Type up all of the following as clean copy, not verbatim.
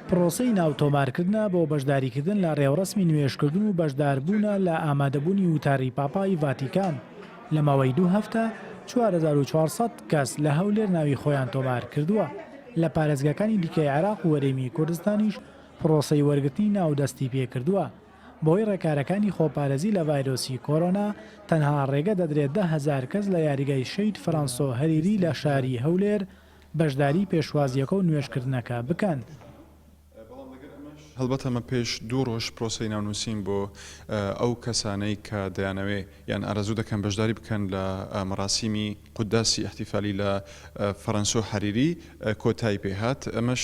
پرۆسەی ناوتۆمارکردنە بۆ بەشداریکردن لە ڕێوەڕەسمی نوێژکردن و بەشداربوونە لە ئامادەبوونی وتاری پاپای ڤاتیکان لە ماوەی 2 هەفتە 4400 کەس لە هەولێر ناوی خۆیان تۆمار کردووە. لە پارێزگاکانی دیکەی عێراق و وەرێمی کوردستانیش پرۆسەی وەرگرتنی ناودەستی پێکردووە. بۆی ڕێکارەکانی خۆپارێزی لە ڤایرۆسی کۆرۆنا تەنها ڕێگە دەدرێت 10,000 کەس لە یاریگای شەید فەرانسۆ هەریری لە شاری هەولێر بەشداری پێشوازیەکە و نوێژکردنەکە بکەن. هەڵبەت ئەمە پێش 2 ڕۆژ پرۆسەی ناونووسین بۆ ئەو کەسانەی کە دەیانەوێ یان ئارەزوو دەکەن بەشداری بکەن لە مەراسیمی قوداسی احتیفالی لە فەرەنسۆ حەریری کۆتایی پێهات. ئەمەش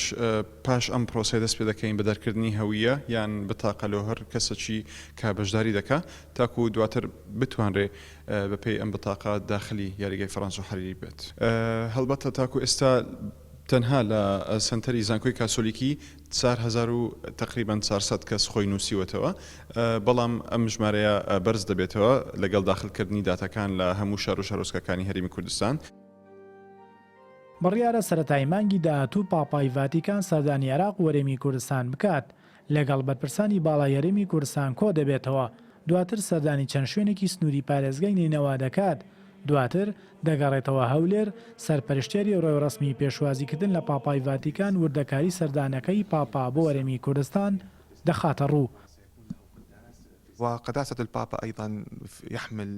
پاش ئەم پرۆسەی دەست پێ دەکەین بە دەرکردنی هەویە یان بتاقە لە هەر کەسێکی کە بەشداری دەکا تاکو دواتر بتوانرێ بەپێی ئەم بتاقە داخلی یاریگای فەرەنسۆ حەریری بێت. هەڵبەتە تاکو ئێستا تەنها لە سنتەری زانکۆی کاسۆلیکی 4000 و تقریبان 400 کەس خۆی نووسیوەتەوە، بەڵام ئەم ژمارەیە بەرز دەبێتەوە لەگەڵ داخلکردنی داتەکان لە هەموو شار و شارۆچکەکانی هەرێمی کوردستان. بڕیارە سەرەتای مانگی داهاتوو پاپای ڤاتیکان سەردانی عێراق و وەرێمی کوردستان بکات، لەگەڵ بەرپرسانی باڵای هەرێمی کوردستان کۆ دەبێتەوە، دواتر سەردانی چەند شوێنێکی سنووری پارێزگای نینەوا دەکات، دواتر دەگەڕێتەوە هەولێر سەرپەرشتێری ڕێوەڕەسمی پێشوازیکردن لە پاپای ڤاتیکان وردەکاری سەردانەکەی پاپا بۆ وەرێمی کوردستان دەخاتە ڕوو. وقداسة البابا أيضا يحمل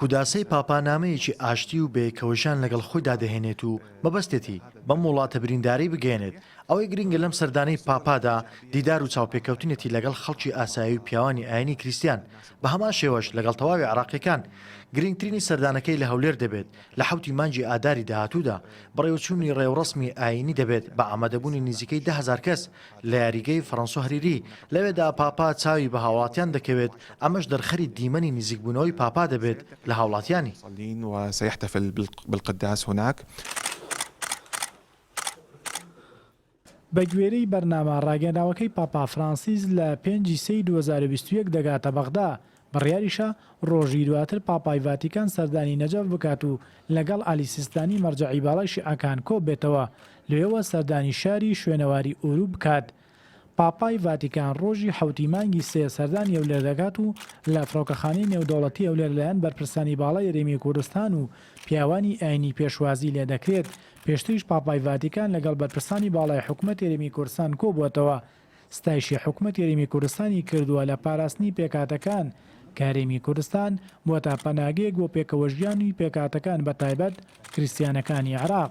کوداسەی پاپا نامەیەکی ئاشتی و بێکەوەژان لەگەڵ خۆیدا دەهێنێت و مەبەستێتی بەم وڵاتە برینداری بگەێنێت. ئەوەی گرنگە لەم سەردانەی پاپادا دیدار و چاوپێکەوتنێتی لەگەڵ خەڵکی ئاسایی و پیاوانی ئاینی کریستیان بە هەمان شێوەش لەگەڵ تەواوی عێراقیەکان گرنگترینی سەردانەکەی لە هەولێر دەبێت. لە حوتی مانگی ئاداری داهاتوودا بڕێوەچوونی ڕێوەڕەسمی ئاینی دەبێت بە ئامادەبوونی نزیکەی 10,000 کەس لە یاریگەی فەرەنسۆ هەریری. لەوێدا پاپا چاوی بە هاوڵاتیان دەکەوێت، ئەمەش دەرخەری دیمەنی نزیکبوونەوەی پاپا دەبێت لە هاوڵاتیانی. وسيحتفل بالقداس هناك. بە گوێرەی بەرنامە ڕاگەنداوەکەی پاپا فرانسیس لە 5 سەی 2021 دەگاتە بەغدا. بڕیاریشە ڕۆژی دواتر پاپای ڤاتیکان سەردانی نەجەف بکات و لەگەڵ ئالی سیستانی مەرجەعی باڵای شیعەکان کۆ بێتەوە، لەوێوە سەردانی شاری شوێنەواری ئورو بکات. پاپای ڤاتیکان ڕۆژی حوتی مانگی 3 سەردانی هەولێر دەکات و لە فڕۆکەخانەی نێودەوڵەتی هەولێر لەلایەن بەرپرسانی باڵای هەرێمی کوردستان و پیاوانی ئاینی پێشوازی لێ دەکرێت. پێشتریش پاپای ڤاتیکان لەگەڵ بەرپرسانی باڵای حکوومەت هەرێمی کوردستان کۆ بووەتەوە، ستایشی حکوومەت هەرێمی کوردستانی کردووە لە پاراستنی پێکاتەکان کە هەرێمی کوردستان بووەتە پەناگەیەک بۆ پێکەوەژیانی پێکاتەکان بە تایبەت کریستیانەکانی عێراق.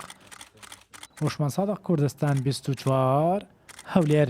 ڕۆژمان سادق کوردستان 24 هەولێر.